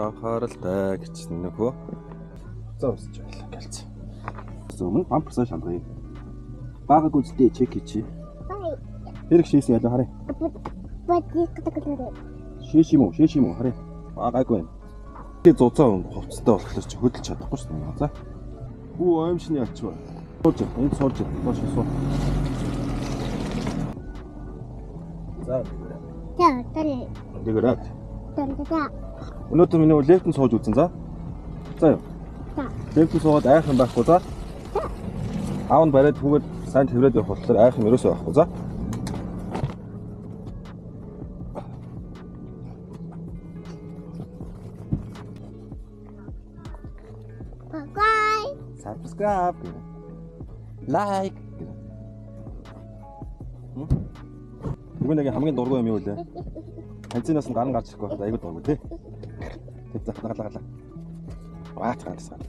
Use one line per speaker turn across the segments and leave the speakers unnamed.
анхааралтай гэж нөхөө. За усч байлаа гэлцээ. Өмнө бамперсаа шалгая. Багаг үзтээ чек хийчи. Хэрэг шийсэн ялаа харъя. Шээш юм уу харъя. Багаагүй байна. Тэгээ 100 хувцастай болохоор чи хөдөлж чадахгүй шүү дээ. За. Хүү аимшны ачваа. Сууж, энд сууж, доош суу. За. Тэгэрэг. Өнөөдөр миний лефтэн сууж үзэн за. За юу. Лефтэн суугаад айхан байхгүй за. Аав нь бариад хүүгээд сайн тэрвэрэд явах болохоор айхан ерөөсөө байхгүй за. Subscribe, like. Бүгд хамгийн дургүй юм юу вэ? Ханцынаас нь гарын гарч ирэхгүй байхад айгүй дургүй тий. Тэг за нагалаа. Ваач ганцсан.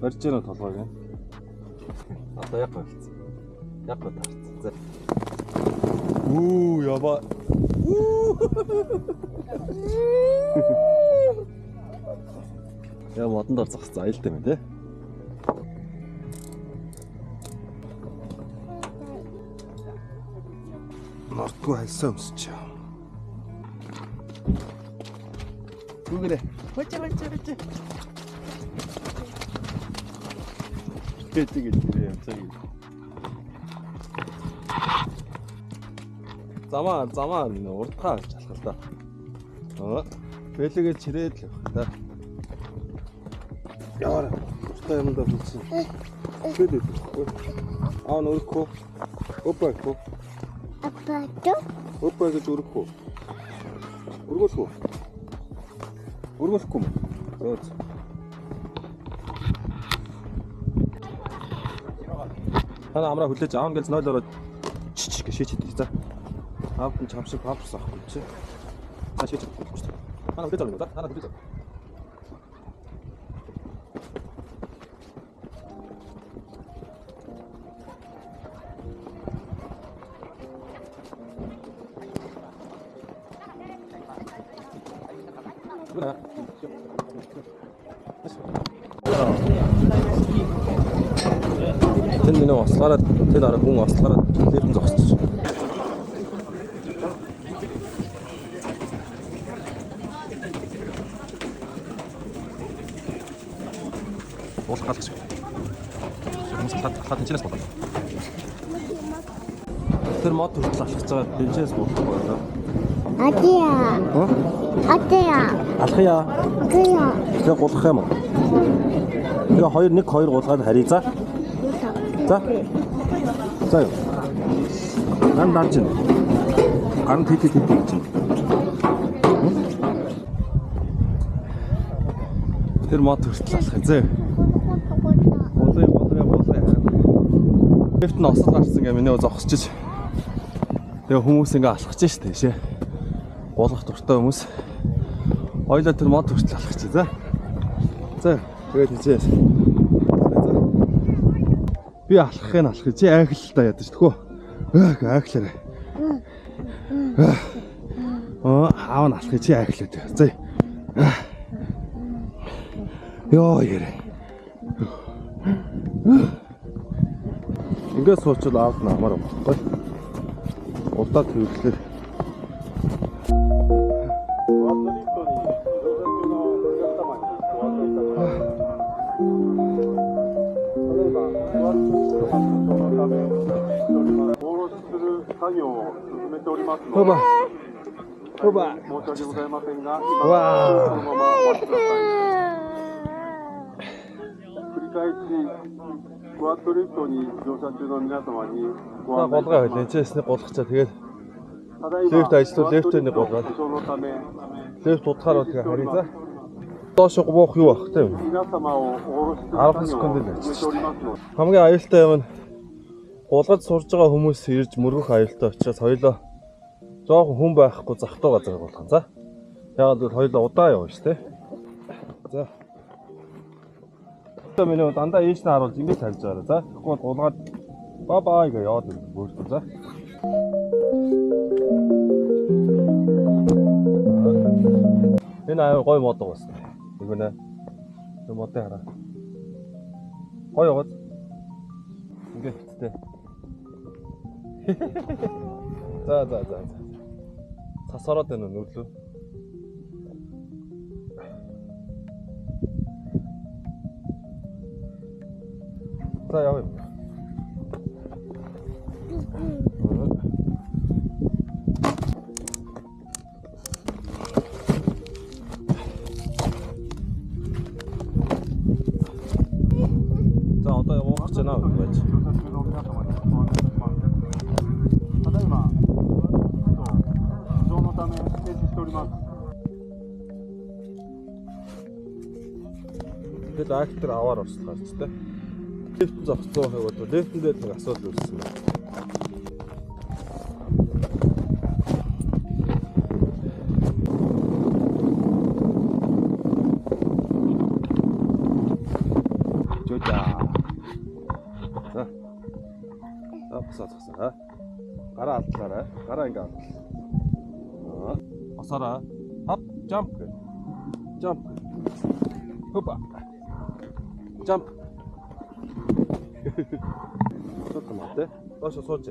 Барьж гэнэ толгойг. Одоо яг болцсон. Яг болцсон. За. Яба. Яа модонд орцох зайлтай юм тий. Нортгүй хайсан өмсч. Бүгдээ. Хөөч. Тэгэж юм цаа. Замаа урдхаа гэж алах л да. Бэлэгээ чирээд л байх та. Яара. Урдтай юм да бүсэн. Бэлээ. Аа нөрөхгүй. Опако. Опа гэж өрөхгүй. Өргөхгүй. Зөөц. Хана амраа хүлээж аав гэж 0 ороод чич гэж шийчээд за. Аав нь чамшиг памперс авахгүй чи. За шийчээд. Хана хүлээж орно за. Хана хүлээж. Тэн минь ослаараа тэн арга хүн ослаараа левэн зогсчих. Уулах галч. Хүмүүс хатан чинээс бодоо. Тэр мод хүртэл алхаж байгаа бенчээс бодох байлаа. Атия. Алхая. Тэгээ гулах юм уу? Тэгээ 2 гулгаад харъя за. За юу. Нан чинь. Ган тит чинь. Тэр мод хүртэл алхах зэ. Болоо. Лефт нь осол гарсан гэмээ нөө зогсчих. Тэгээ хүмүүс ингээ алхаж штэ тийшээ. Болох дуртай хүмүүс. Хоёлаа тэр мод хүртэл алхачих за. За тэгээд хийжээ. Би алхах чи айхлалтаа ядаж төхөө. Айхлаарай. Аав нь алхах чи айхлаад. За. Йоо ярэ. Ингээд суучвал аав нь амар байхгүй. Удаа төвлөлөө. Оба. Голгоо хэлээчээсний голгочаа тэгээд лефт ажиллуу лефтэний голгоо. Лефт утгаараа тэгээ харъя за. Доош буух юу ах тийм. 10 секунд л ажиллаж. Хамгийн аюултай юм нь гулгаж сурж байгаа хүмүүс ирж мөргөх аюултай учраас хоёлоо жоохон хүн байхгүй захтай газар болгоо за. Яагаад гэвэл хоёлоо удаа явна шүү дээ. За. Миний дандаа ийш нь харуулж ингэж тарьж байгаа. За. Тэгэхгүй гулгаад баа гэж яваад бөөрсөн за. Энэ аюу гой мод байгаа шүү. Тэгвэл нэ модыг хараа. Гой яваад. Ингээд хэвчтэй. За. Цас ороод байна нүрлөө. За явъя. За одоо явах гэж байна уу байж. Тэгэл актер аваар орслоо ч тийм. Лифт зогцсон байгаад бол лифтэн дээр нэг асуудал үүссэн байна. Жожа. За. Апсаацсан. Гараа алдлаарай. Гараа ингээ алдлаа. Осараа. Hop, jump. Jump. Hoppa. Jump. Сууж маа тэ. Доош сууж.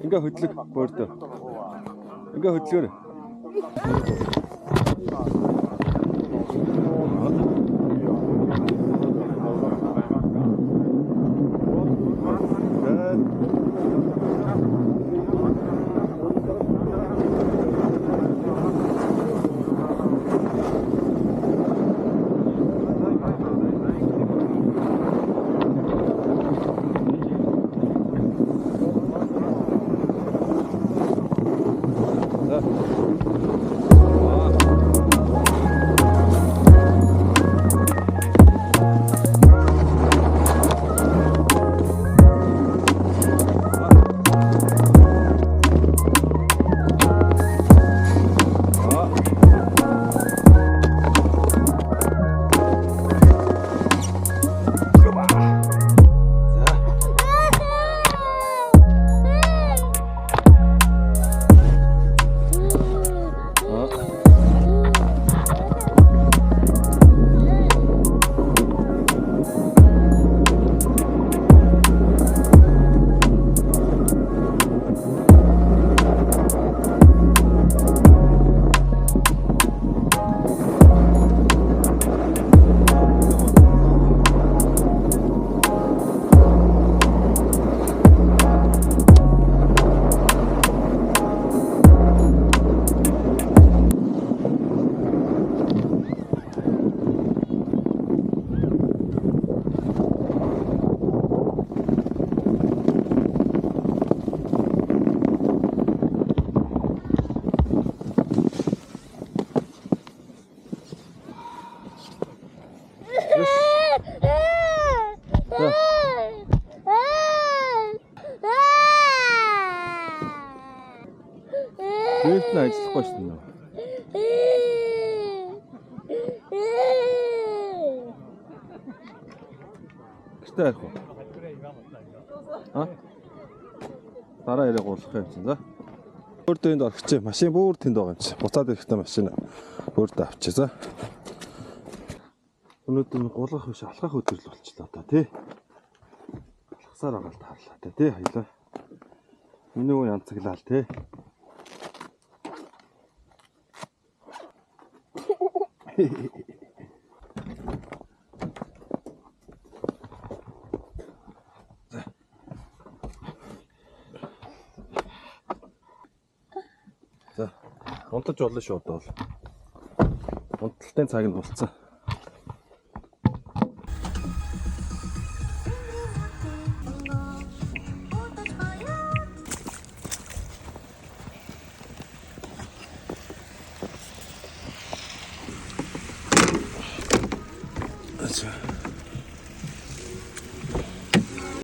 Ингээ хөдлөг бөөрдөө. Ингээ хөдлөөр. Лифт нь ажиллахгүй шүү дээ. Гэртээ ярих уу? Дараа ярих болох юм чинь за. Бүр дэнд орчих. Машин бүр тэнд байгаа юм чи. Буцаад ирэхтэй машин бүрдээ авчи за. Өнөөдөр гулгах биш алхах өдөр л болчихлоо та тий. Алхасаар байгаа л таарлаа та тий хоёлаа. Миний үе янцаглаа л тий. За, унтаж болно шүү одоо бол. Унталтын цаг нь болцсон.